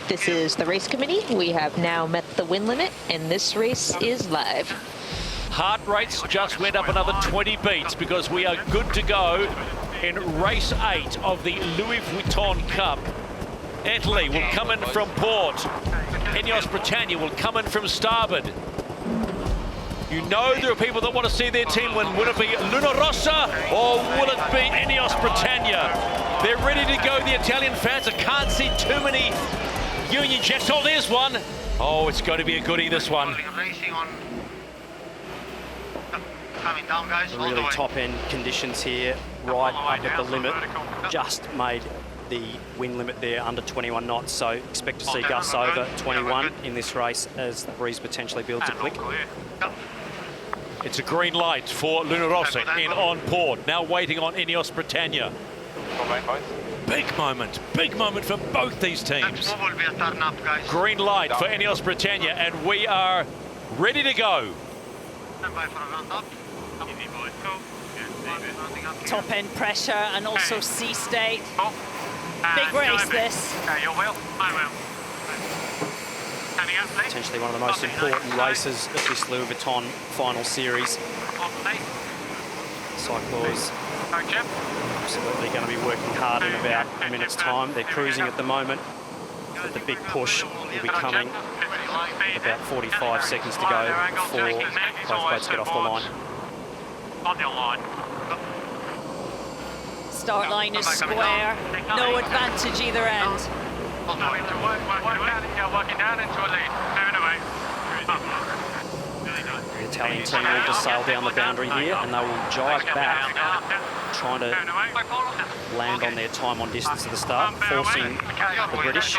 This is the race committee. We have now met the win limit, and this race is live. Heart rates just went up another 20 beats because we are good to go in race 8 of the Louis Vuitton Cup. Italy will come in from port. INEOS Britannia will come in from starboard. You know there are people that want to see their team win. Will it be Rossa or will it be INEOS Britannia? They're ready to go, the Italian fans. I can't see too many Union Jets. Oh, there's one. Oh, it's going to be a goodie, this one. Really top-end conditions here, right up at the limit. Just made the wind limit there under 21 knots, so expect to see gusts over 21 in this race as the breeze potentially builds a click. It's a green light for Rossa in on port. Now waiting on INEOS Britannia. Big moment for both these teams. Green light for INEOS Britannia, and we are ready to go. Top end pressure and also sea state. Big race this. Potentially one of the most important races of this Louis Vuitton final series. Cyclors absolutely going to be working hard in about a minute's time. They're cruising at the moment, but the big push will be coming about 45 seconds to go before both boats get off the line. Start line is square, no advantage either end. The Italian team will just sail down the boundary here and they will jibe back, trying to land on their time on distance at the start, forcing the British.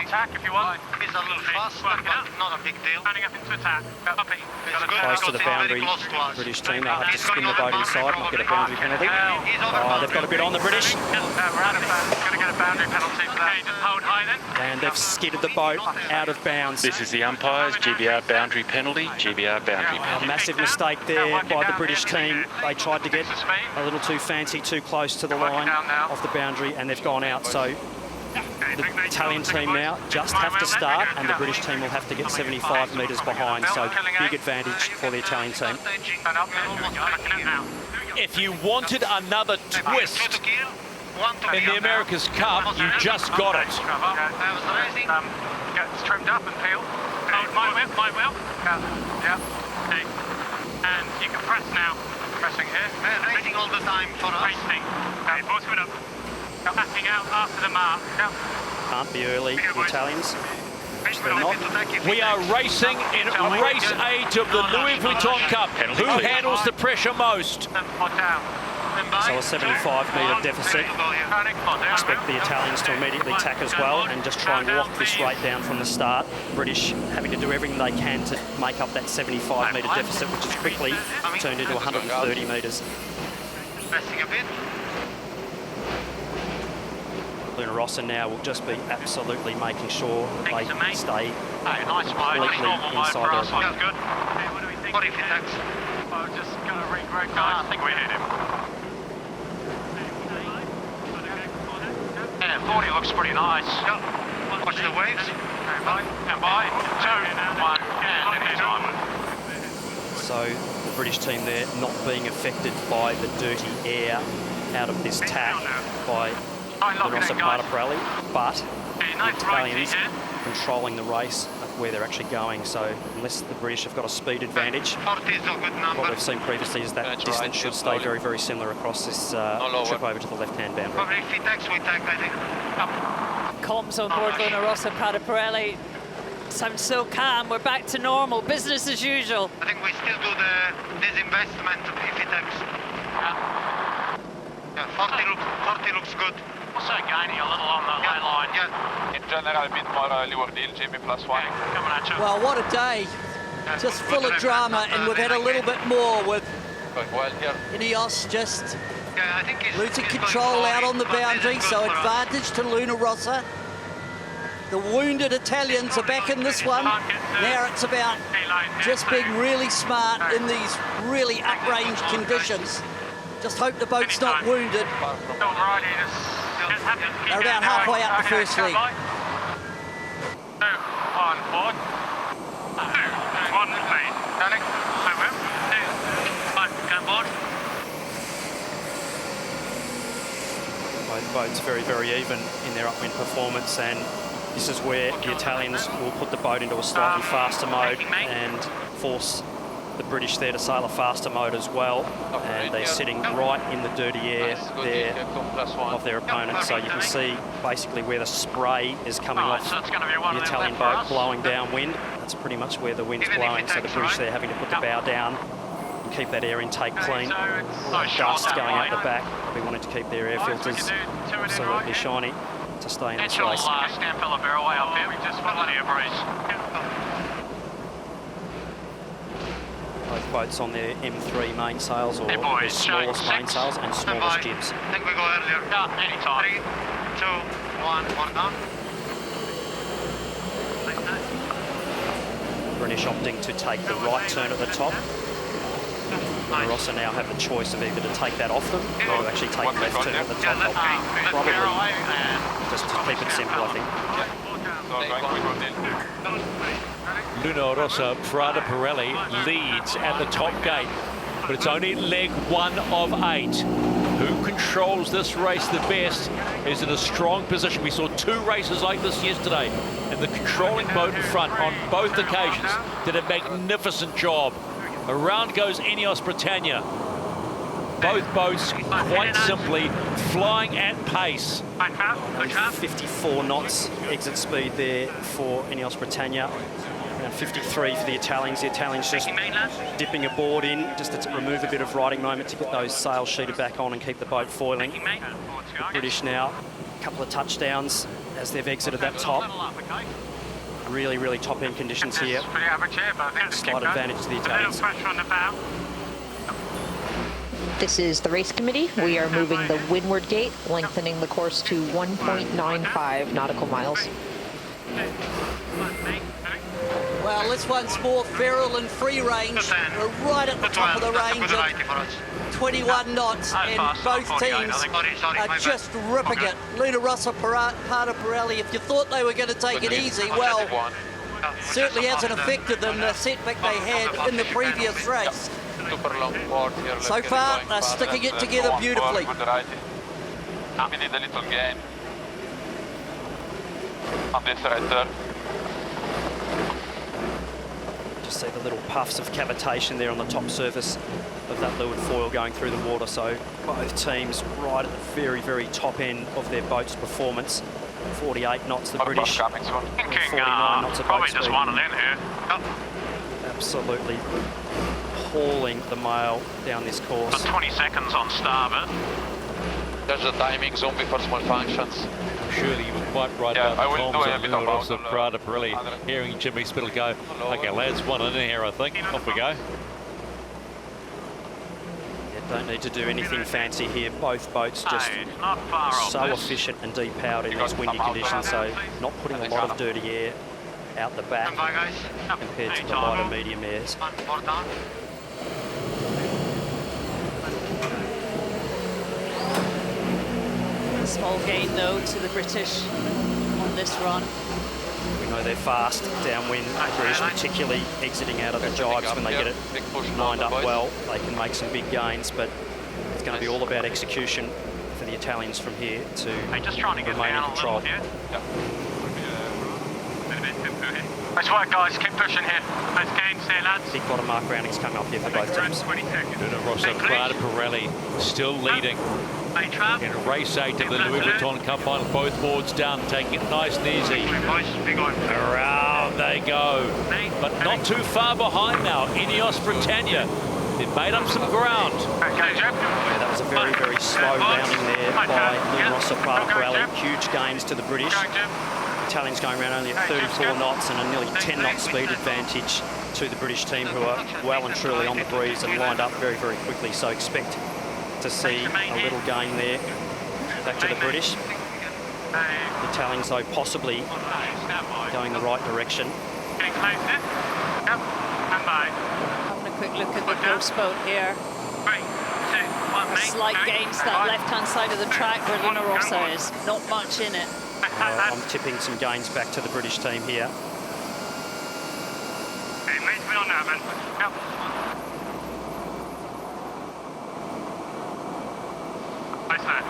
Close to the boundary, British team, they'll have to spin the boat inside, might get a boundary penalty. Oh, they've got a bit on the British. And they've skidded the boat out of bounds. This is the umpires, GBR boundary penalty, GBR boundary penalty. A massive mistake there by the British team. They tried to get a little too fancy, too close to the line off the boundary, and they've gone out. So the Italian team now just have to start, and the British team will have to get 75 metres behind. So big advantage for the Italian team. If you wanted another twist in the America's Cup, you just got it. Gets trimmed up and peeled. My wheel. Yeah. And you can press now. Pressing here. Racing all the time for us. Racing. Both of it up. Passing out after the mark. Can't be early, the Italians. They're not. We are racing in race 8 of the Louis Vuitton Cup. Who handles the pressure most? So a 75-metre deficit. Expect the Italians to immediately tack as well and just try and lock this rate down from the start. British having to do everything they can to make up that 75-metre deficit, which is quickly turned into 130 metres. Rossa now will just be absolutely making sure they stay completely inside their opponent. What if he tacks? Just going to regroup, guys. I think we hit him. Yeah, 40 looks pretty nice. Watch the waves. And by 2, 1, and So the British team there not being affected by the dirty air out of this tack by the Rossa Pirelli, but the Italians controlling the race where they're actually going. So unless the British have got a speed advantage, what we've seen previously is that distance should stay very, very similar across this trip over to the left-hand boundary. if he tacks, we tack, I think. Comms on board Rossa Pirelli. Sounds so calm. We're back to normal, business as usual. I think we still do the disinvestment if he tacks. Yeah, 40 looks good. Also gaining a little on the high line. Yeah. In general, a bit more lower deal, GB +1. Coming at you. Well, what a day. Just full of drama, and we've had a little bit more with Well, here. INEOS just Yeah, I think losing control out on the boundary, so advantage to Rossa. The wounded Italians are back in this one. Now it's about just being really smart in these really upranged conditions. Just hope the boat's not wounded. Don't ride it. They're about halfway up the first leg. Board. 2, 1, lead. Turning. I will. 2, 5, go board. Both boats very, very even in their upwind performance, and this is where the Italians will put the boat into a slightly faster mode and force the British there to sail a faster mode as well. And they're sitting right in the dirty air there of their opponent. So you can see basically where the spray is coming off the Italian boat blowing downwind. That's pretty much where the wind's blowing. So the British there having to put the bow down and keep that air intake clean. Dust going out the back. We wanted to keep their air filters absolutely shiny to stay in this race. Both boats on their M3 mainsails, or their smallest mainsails and smallest jibs. I think we go earlier. Yeah, anytime. 3, 2, 1, one down. British opting to take the right turn at the top. Rossa now have the choice of either to take that off them or to actually take the left turn at the top. They'll probably just to keep it simple, I think. Luna Rossa, Prada Pirelli leads at the top gate, but it's only leg 1 of 8. Who controls this race the best is in a strong position. We saw 2 races like this yesterday, and the controlling boat in front on both occasions did a magnificent job. Around goes INEOS Britannia. Both boats, quite simply, flying at pace. 54 knots exit speed there for INEOS Britannia. And 53 for the Italians. The Italians just dipping a board in just to remove a bit of riding moment to get those sails sheeted back on and keep the boat foiling. The British now, a couple of touchdowns as they've exited that top. Really, really top-end conditions here. Slight advantage to the Italians. This is the race committee. We are moving the windward gate, lengthening the course to 1.95 nautical miles. Well, this one's more feral and free range. We're right at the top of the range at 21 knots, and both teams are just ripping it. Luna Rossa, Prada Pirelli, if you thought they were going to take it easy, well, certainly hasn't affected them, the setback they had in the previous race. So far, they're sticking it together beautifully. We need a little gain on this right turn. Just see the little puffs of cavitation there on the top surface of that leeward foil going through the water. So both teams right at the very, very top end of their boat's performance. 48 knots the British, 49 knots of boat speed. Just one in here. Absolutely hauling the mail down this course. 20 seconds on starboard. There's a timing zone before small functions. Surely you were quite right about the comms of Luna Rossa, Prada Pirelli. Hearing Jimmy Spittle go, okay lads, one in here I think. Off we go. Don't need to do anything fancy here. Both boats just so efficient and deep-powered in these windy conditions, so not putting a lot of dirty air out the back compared to the lighter medium airs. Small gain though to the British on this run. We know they're fast downwind. The British particularly exiting out of the jibes when they get it lined up well. They can make some big gains, but it's going to be all about execution for the Italians from here to remain in control. Nice work, guys. Keep pushing here. Nice gains there, lads. Big bottom mark roundings coming up here for both teams. Luna Rossa, Prada Pirelli still leading in race 8 of the Louis Vuitton Cup Final. Both boards down, taking it nice and easy. Around they go, but not too far behind now. INEOS Britannia, they've made up some ground. Yeah, that was a very, very slow rounding there by Luna Rossa, Prada Pirelli. Huge gains to the British. Italians going around only at 34 knots and a nearly 10 knot speed advantage to the British team, who are well and truly on the breeze and lined up very, very quickly. So expect to see a little gain there back to the British. The Italians, though, possibly going the right direction. Having a quick look at the ghost boat here. A slight gain to that left-hand side of the track where Luna Rossa is. Not much in it. I'm tipping some gains back to the British team here. Chapman. Yep. Nice there.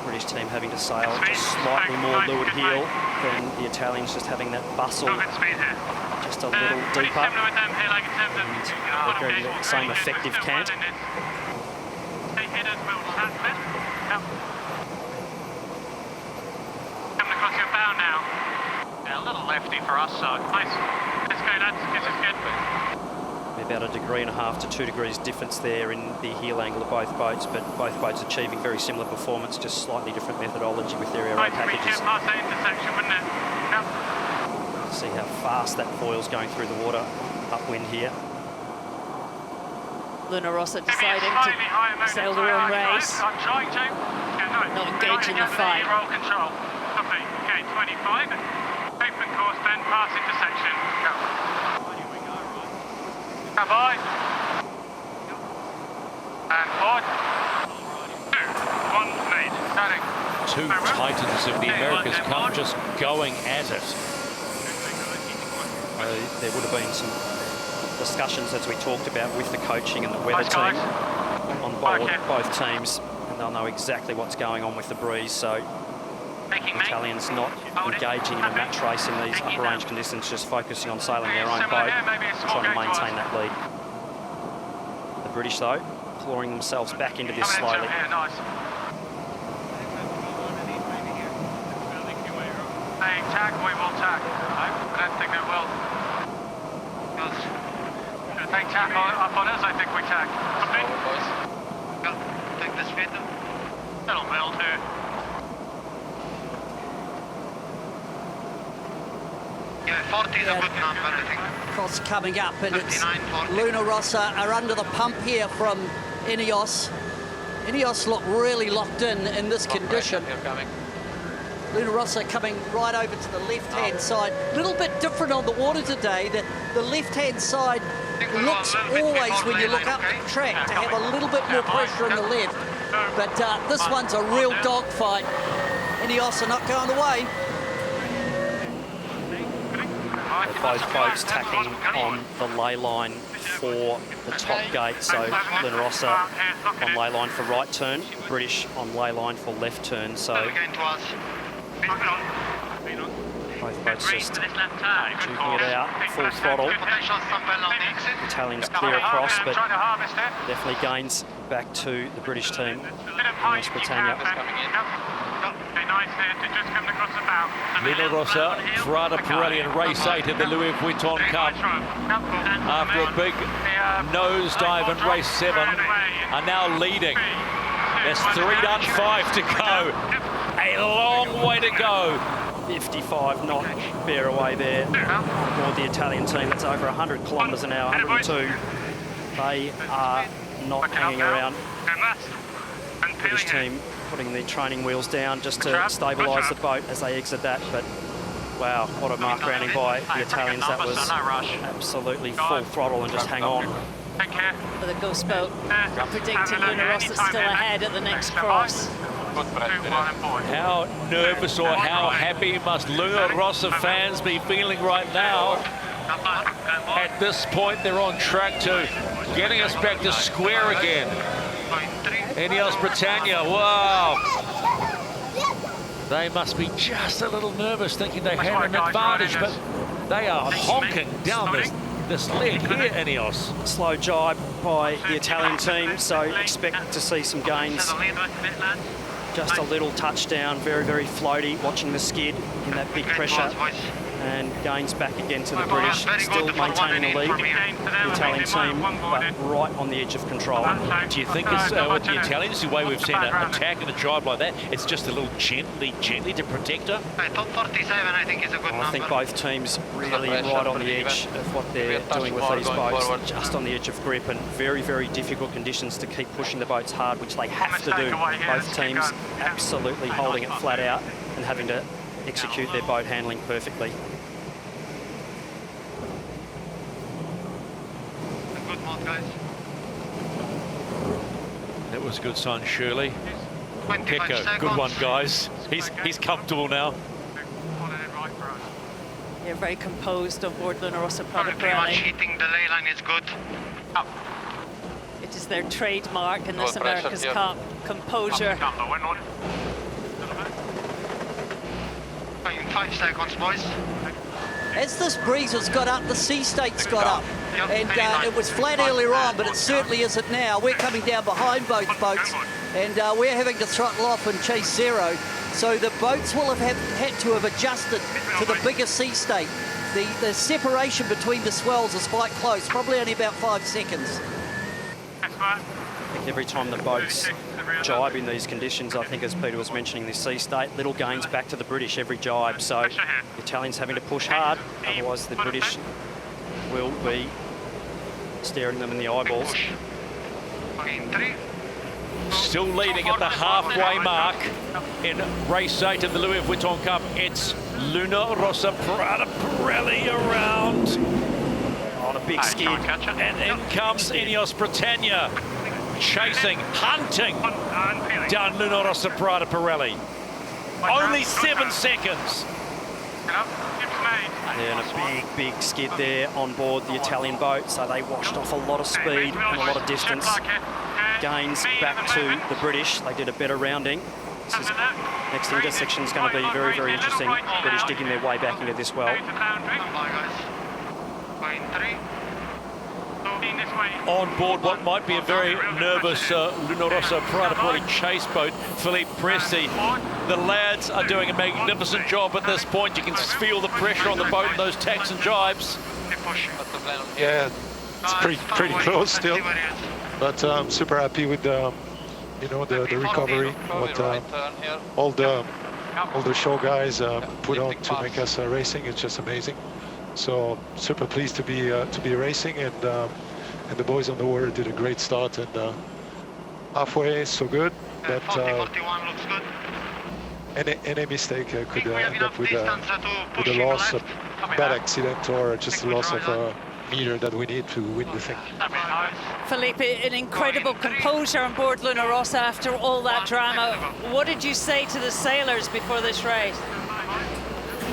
British team having to sail just slightly more leeward heel than the Italians, just having that bustle Still good speed here. just a little Pretty deeper. similar with them here, like in terms of They're going to get the same effective cant. Hey, hitters will tap it. Yep. Coming across your bow now. Yeah, a little lefty for us, so nice. Let's go, lads. This is good. About 1.5 degrees to 2 degrees difference there in the heel angle of both boats, but both boats achieving very similar performance, just slightly different methodology with their aero Nice packages. to past that intersection, wouldn't it? Yep. See how fast that foil's going through the water upwind here. Luna Rossa deciding to sail their own race. I'm trying to. Yeah, no, Not engage in the fight. Roll control. Copy. Okay, 25. Open course, then pass intersection. Go. Come by. And forward. 2, 1, lead. Starting. Two titans of the America's Cup just going at it. There would have been some discussions, as we talked about, with the coaching and the weather team on board both teams, and they'll know exactly what's going on with the breeze. So the Italians not engaging in a match race in these upper range conditions, just focusing on sailing their own boat, trying to maintain that lead. The British, though, clawing themselves back into this slowly. Hey, tack, we will tack. I don't think it will. They tack on us, I think we tack. Okay. Take the speed. Little build here. Yeah, 40 is a good number, I think. Cross coming up, and it's Luna Rossa are under the pump here from INEOS. INEOS look really locked in this condition. Luna Rossa coming right over to the left-hand side. A little bit different on the water today. The left-hand side looks always, when you look up the track, to have a little bit more pressure in the left. But this one's a real dogfight. INEOS are not going away. Both boats tacking on the lay line for the top gate. So Luna Rossa on lay line for right turn, British on lay line for left turn. So both boats just juking it out, full throttle. Italians clear across, but definitely gains back to the British team. INEOS Britannia. Luna Rossa, Prada, Pirelli and race 8 in the Louis Vuitton Cup. After a big nosedive in race 7, are now leading. There's 3 done, 5 to go. A long way to go. 55 knot bear away there aboard the Italian team. That's over 100 kilometres an hour, 102. They are not hanging around. British team putting the training wheels down just to stabilise the boat as they exit that. But wow, what a mark grounding by the Italians. That was absolutely full throttle and just hang on. For the ghost boat, predicting Luna Rossa still ahead at the next cross. How nervous or how happy must Luna Rossa fans be feeling right now? At this point, they're on track to getting us back to square again. INEOS Britannia, wow. They must be just a little nervous, thinking they had an advantage, but they are honking down this leg here, INEOS. Slow jibe by the Italian team, so expect to see some gains. Just a little touchdown, very, very floaty, watching the skid in that big pressure. And gains back again to the British, still maintaining the lead. The Italian team, but right on the edge of control. Do you think it's with the Italians, the way we've seen an attack and a drive like that, it's just a little gently to protect her? Top 47, I think, is a good number. I think both teams really right on the edge of what they're doing with these boats, just on the edge of grip, and very, very difficult conditions to keep pushing the boats hard, which they have to do. Both teams absolutely holding it flat out and having to execute their boat handling perfectly. Good mode, guys. That was a good sign, Shirley. Pecco, good one, guys. He's comfortable now. Yeah, They're very composed on board Luna Rossa Prada Pretty much Pirelli. hitting the ley line is good. Up. It is their trademark in this Good pressure America's here. Cup. Composure. Down the windward. In 5 seconds, boys. As this breeze has got up, the sea state's got up. And it was flat earlier on, but it certainly isn't now. We're coming down behind both boats, and we're having to throttle off and chase zero. So the boats will have had to have adjusted to the bigger sea state. The separation between the swells is quite close, probably only about 5 seconds. I think every time the boats jibe in these conditions, I think as Peter was mentioning, this sea state, little gains back to the British every jibe. So the Italians having to push hard, otherwise the British will be staring them in the eyeballs. Still leading at the halfway mark in race 8 of the Louis Vuitton Cup. It's Luna Rossa Prada Pirelli around. On a big skid. And in comes INEOS Britannia, chasing, hunting down Luna Rossa Prada Pirelli. Only 7 seconds. Yeah, and a big skid there on board the Italian boat, so they washed off a lot of speed and a lot of distance. Gains back to the British. They did a better rounding. This is, next intersection is going to be very, very interesting. British digging their way back into this well. On board what might be a very nervous Luna Rossa Prada Pirelli chase boat, Philippe Presti. The lads are doing a magnificent job at this point. You can feel the pressure on the boat and those tacks and jibes. Yeah, it's pretty close still, but I'm super happy with the, you know, the recovery. What all the show guys put on to make us racing. It's just amazing. So super pleased to be racing, and the boys on the water did a great start, and halfway so good that any mistake could end up with a loss, a bad accident, or just a loss of a meter that we need to win the thing. Felipe, an incredible composure on board Luna Rossa after all that drama. What did you say to the sailors before this race?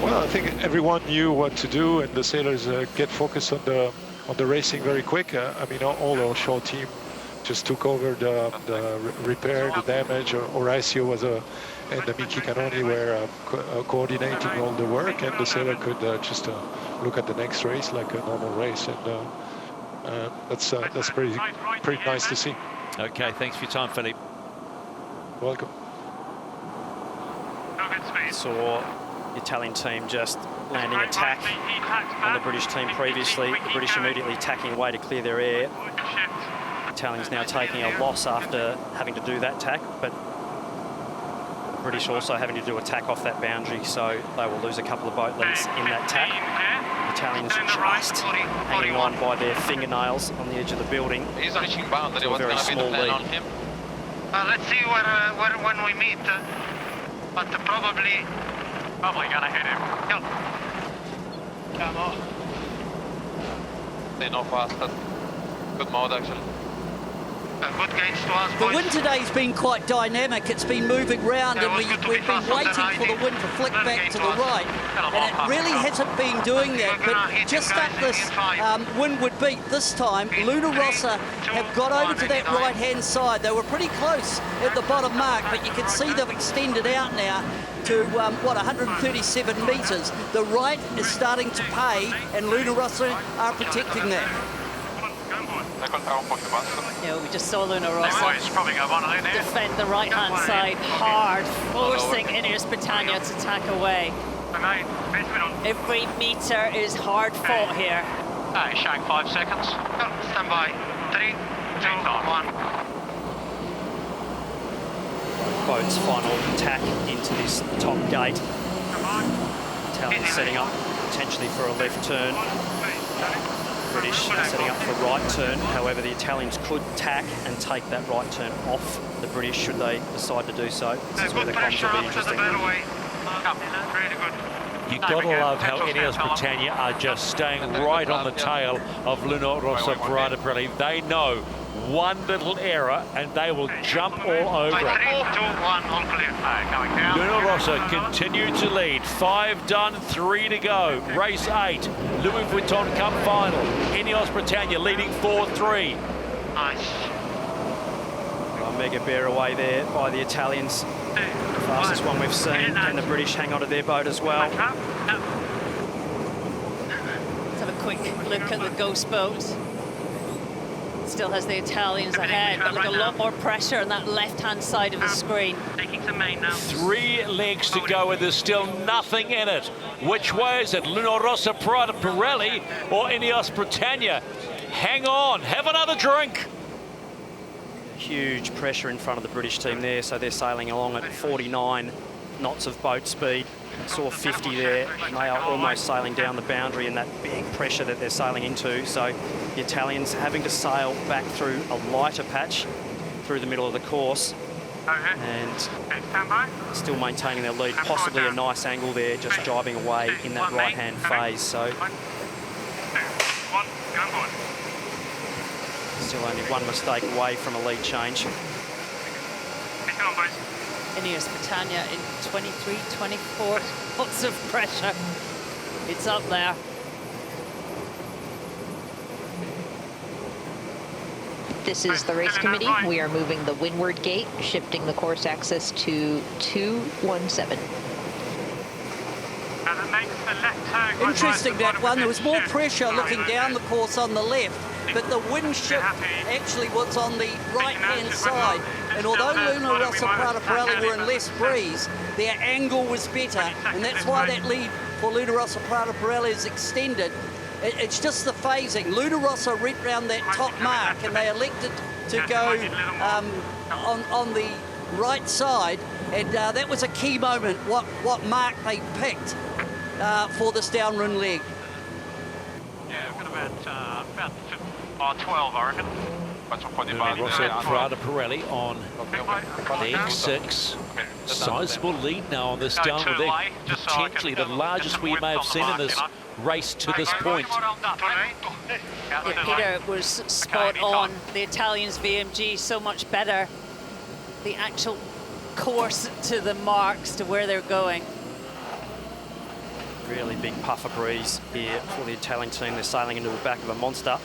Well, I think everyone knew what to do, and the sailors get focused on the racing very quick. I mean, all the offshore team just took over the repair, the damage. Horacio was and the Miki Canoni were coordinating all the work, and the sailor could just look at the next race like a normal race, and that's pretty nice to see. Okay, thanks for your time, Philippe. Welcome. Saw the Italian team just landing a tack on the British team previously. The British immediately tacking away to clear their air. Italians now taking a loss after having to do that tack, but the British also having to do a tack off that boundary, so they will lose a couple of boat lengths in that tack. The Italians just hanging on by their fingernails on the edge of the building. He's reaching boundary. To a What's very going to be the small plan lead. on him? Let's see where when we meet, but probably gonna hit him. Yep. Come on. They know faster. Good mode, actually. Good gains to us, The boys. wind today's been quite dynamic. It's been moving round, and we've been waiting for the wind to flick back to the right, and it really hasn't been doing that. But just up this windward beat this time, Luna Rossa have got over to that right-hand side. They were pretty close at the bottom mark, but you can see they've extended out now to, 137 metres. The right is starting to pay, and Luna Rossa are protecting that. Yeah, we just saw Luna Rossa probably got one in here. defend the right-hand side hard, forcing INEOS Britannia to tack away. Every metre is hard fought here. Shank 5 seconds. Stand by. 3, 2, 1. Boat's final tack into this top gate. Italians setting up potentially for a left turn. British setting up for right turn. However, the Italians could tack and take that right turn off the British should they decide to do so. This is where the comms will be interesting. Really good. You gotta love how INEOS Britannia are just staying right on the tail of Rossa, Prada, Pirelli. They know one little error and they will jump all over it. Rossa continue to lead. 5 done, 3 to go. Race 8, Louis Vuitton Cup Final. INEOS Britannia leading 4-3. Nice. Mega bear away there by the Italians. The fastest one we've seen. Can the British hang on to their boat as well? Let's have a quick look at the ghost boat. Still has the Italians ahead, but look, a lot more pressure on that left-hand side of the screen. Taking some main now. 3 legs to go and there's still nothing in it. Which way is it? Rossa, Prada, Pirelli or INEOS Britannia? Hang on, have another drink. Huge pressure in front of the British team there, so they're sailing along at 49 knots of boat speed. Saw 50 there, and they are almost sailing down the boundary in that big pressure that they're sailing into. So the Italians having to sail back through a lighter patch through the middle of the course, and still maintaining their lead. Possibly a nice angle there, just driving away in that right-hand phase. So still only one mistake away from a lead change. INEOS Britannia in 23, 24, lots of pressure. It's up there. This is the race committee. We are moving the windward gate, shifting the course axis to 217. Interesting, that one. There was more pressure looking down the course on the left, but the wind shift actually was on the right-hand side. And although Rossa, Prada, Pirelli were in less breeze, their angle was better, and that's why that lead for Rossa, Prada, Pirelli is extended. It's just the phasing. Rossa went round that top mark, and they elected to go on the right side, and that was a key moment, what mark they picked for this downwind leg. Yeah, we've got about 12, I reckon. Rossa, Prada, Pirelli on leg 6. Sizable lead now on this downward leg. Potentially the largest we may have seen in this race to this point. Yeah, Peter was spot on. The Italians' VMG so much better. The actual course to the marks to where they're going. Really big puffer breeze here for the Italian team. They're sailing into the back of a monster,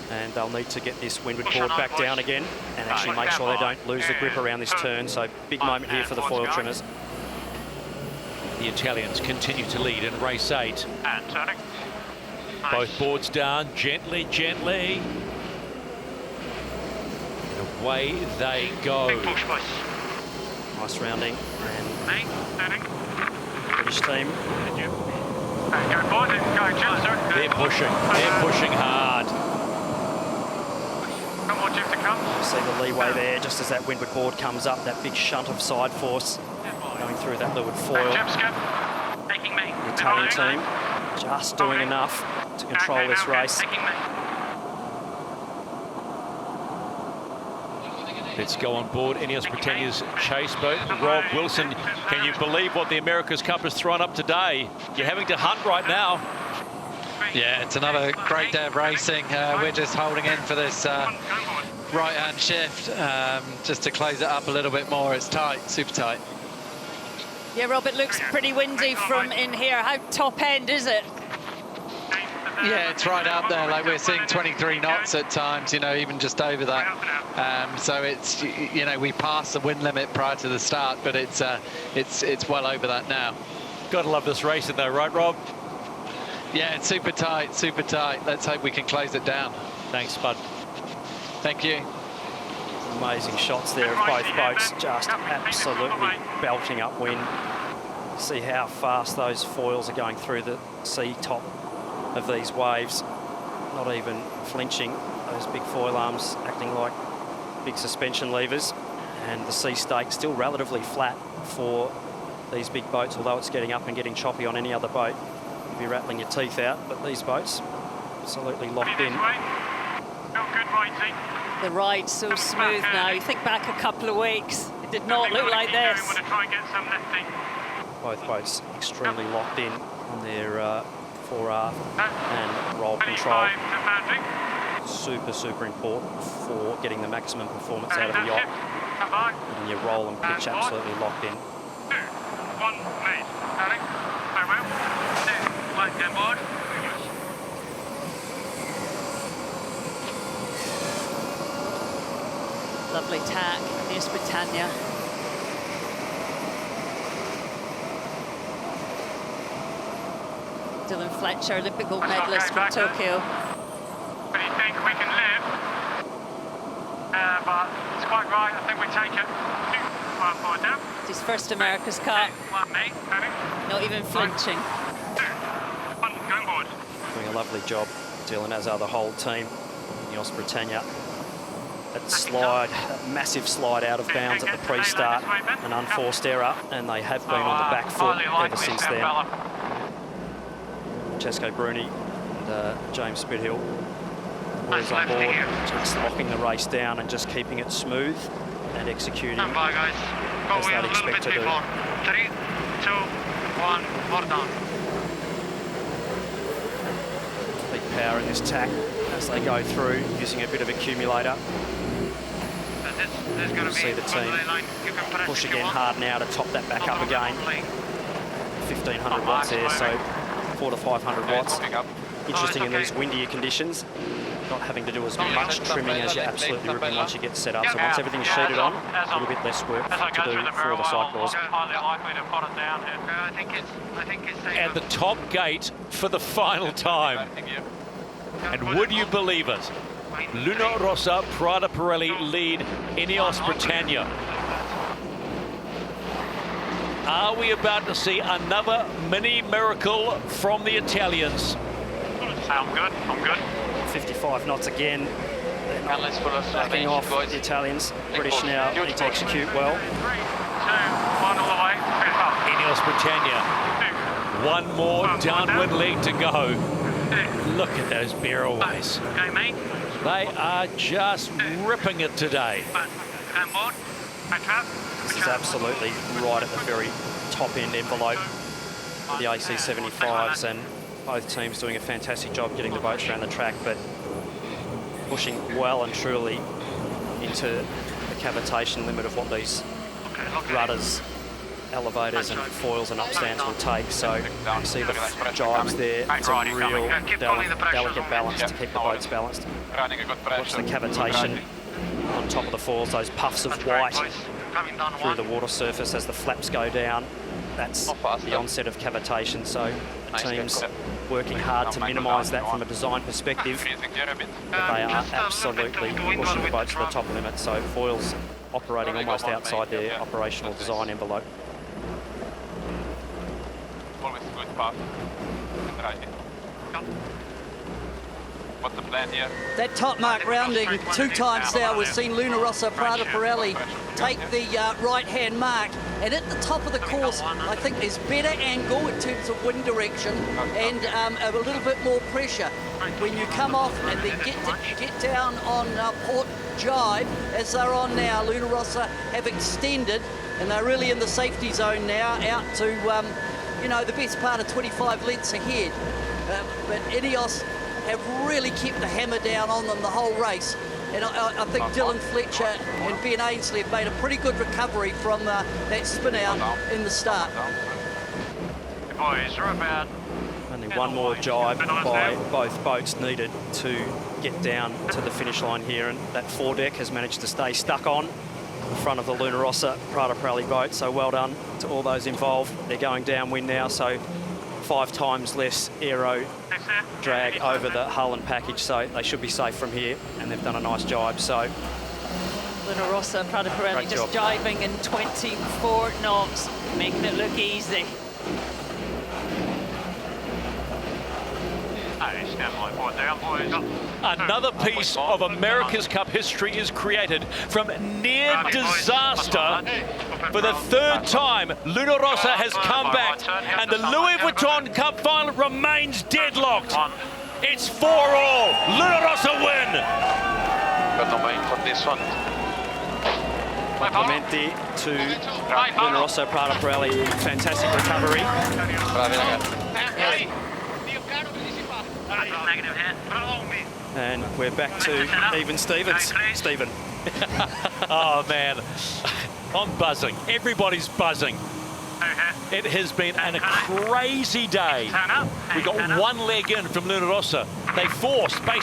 and they'll need to get this windward board back down again and actually make sure they don't lose the grip around this turn. So big moment here for the foil trimmers. The Italians continue to lead in race 8. And turning. Both boards down, gently, gently. And away they go. Big push, boys. Nice rounding. And Turning. British team. Go, boys. Go, Jim, sir. They're pushing hard. Come on, Jim, to come. You see the leeway there, just as that windward board comes up, that big shunt of side force going through that leeward foil. Jim, skip. Taking me. The Italian team just doing enough to control this race. Taking me. Let's go on board INEOS Britannia's chase boat. Rob Wilson, can you believe what the America's Cup has thrown up today? You're having to hunt right now. Yeah, it's another great day of racing. We're just holding in for this right-hand shift just to close it up a little bit more. It's tight, super tight. Yeah, Rob, it looks pretty windy from in here. How top end is it? Yeah, it's right up there. Like, we're seeing 23 knots at times, you know, even just over that. So it's, you know, we passed the wind limit prior to the start, but it's well over that now. Gotta love this racing though, right, Rob? Yeah, it's super tight, super tight. Let's hope we can close it down. Thanks, bud. Thank you. Amazing shots there of both boats, just absolutely belting upwind. See how fast those foils are going through the sea top of these waves, not even flinching. Those big foil arms acting like big suspension levers, and the sea stake still relatively flat for these big boats, although it's getting up and getting choppy on any other boat. You'd be rattling your teeth out, but these boats absolutely locked in. The ride's so smooth now. You think back a couple of weeks, it did not look like this. Both boats extremely locked in on their fore-aft and roll control. Super important for getting the maximum performance out of the yacht. And your roll and pitch absolutely locked in. 2, 1, lead. Turning. Farewell. 2, light down board. Lovely tack, INEOS Britannia. Dylan Fletcher, Olympic gold medalist from Tokyo. But you think we can live? But it's quite right. I think we take it. 2, 1 forward down. It's his first America's Cup. 1 me. Turning. Not even flinching. 2, 1 going board. Doing a lovely job, Dylan, as are the whole team. INEOS Britannia. That slide, that massive slide out of bounds at the pre-start, an unforced error, and they have been on the back foot ever since then. Francesco Bruni and James Spithill was on board, just locking the race down and just keeping it smooth and executing as they'd expect to do. 3, 2, 1, more down. Big power in this tack as they go through, using a bit of accumulator. You'll see the team push again hard now to top that back up again. 1,500 watts there, so 400 to 500 watts. Interesting in these windier conditions, not having to do as much trimming as you absolutely would be once you get set up. So once everything's sheeted on, a little bit less work to do for the cyclists. At the top gate for the final time. And would you believe it? Luna Rossa, Prada Pirelli lead INEOS Britannia. Are we about to see another mini miracle from the Italians? I'm good. I'm good. 55 knots again. They're not backing off the Italians. British now need to execute well. 3, 2, 1 all the way. INEOS Britannia. One more downwind leg to go. Look at those barrelways. Okay, mate. They are just ripping it today. This is absolutely right at the very top end envelope of the AC75s, and both teams doing a fantastic job getting the boats around the track, but pushing well and truly into the cavitation limit of what these rudders, elevators and foils and upstands will take. So you see the jibes there. It's a real delicate balance to keep the boats balanced. Watch the cavitation on top of the foils, those puffs of white through the water surface as the flaps go down. That's the onset of cavitation. So the team's working hard to minimise that from a design perspective, but they are absolutely pushing the boats to the top limit. So foils operating almost outside their operational design envelope. Always a good path. What's the plan here? That top mark rounding 2 times now, we've seen Luna Rossa, Prada Pirelli take the right-hand mark, and at the top of the course, I think there's better angle in terms of wind direction and a little bit more pressure. When you come off and then get down on port jibe, as they're on now, Luna Rossa have extended, and they're really in the safety zone now, out to, you know, the best part of 25 lengths ahead. But INEOS have really kept the hammer down on them the whole race. And I think Dylan Fletcher and Ben Ainsley have made a pretty good recovery from that spin out in the start. The boys are about... Only one more jibe by both boats needed to get down to the finish line here, and that foredeck has managed to stay stuck on the front of the Luna Rossa Prada Pirelli boat. So well done to all those involved. They're going downwind now, so 5 times less aero drag over the hull and package, so they should be safe from here, and they've done a nice jibe. So Luna Rossa, Prada Pirelli just jibing in 24 knots, making it look easy. Another piece of America's Cup history is created from near disaster. For the 3rd time, Luna Rossa has come back, and the Louis Vuitton Cup final remains deadlocked. It's 4-all. Luna Rossa win. Got no main for this one. Compliment there to Luna Rossa, Prada, Pirelli. Fantastic recovery. Negative here. And we're back to even Stevens. Stephen. Oh, man. I'm buzzing. Everybody's buzzing. It has been a crazy day. We got one leg in from Luna Rossa. They forced, basically.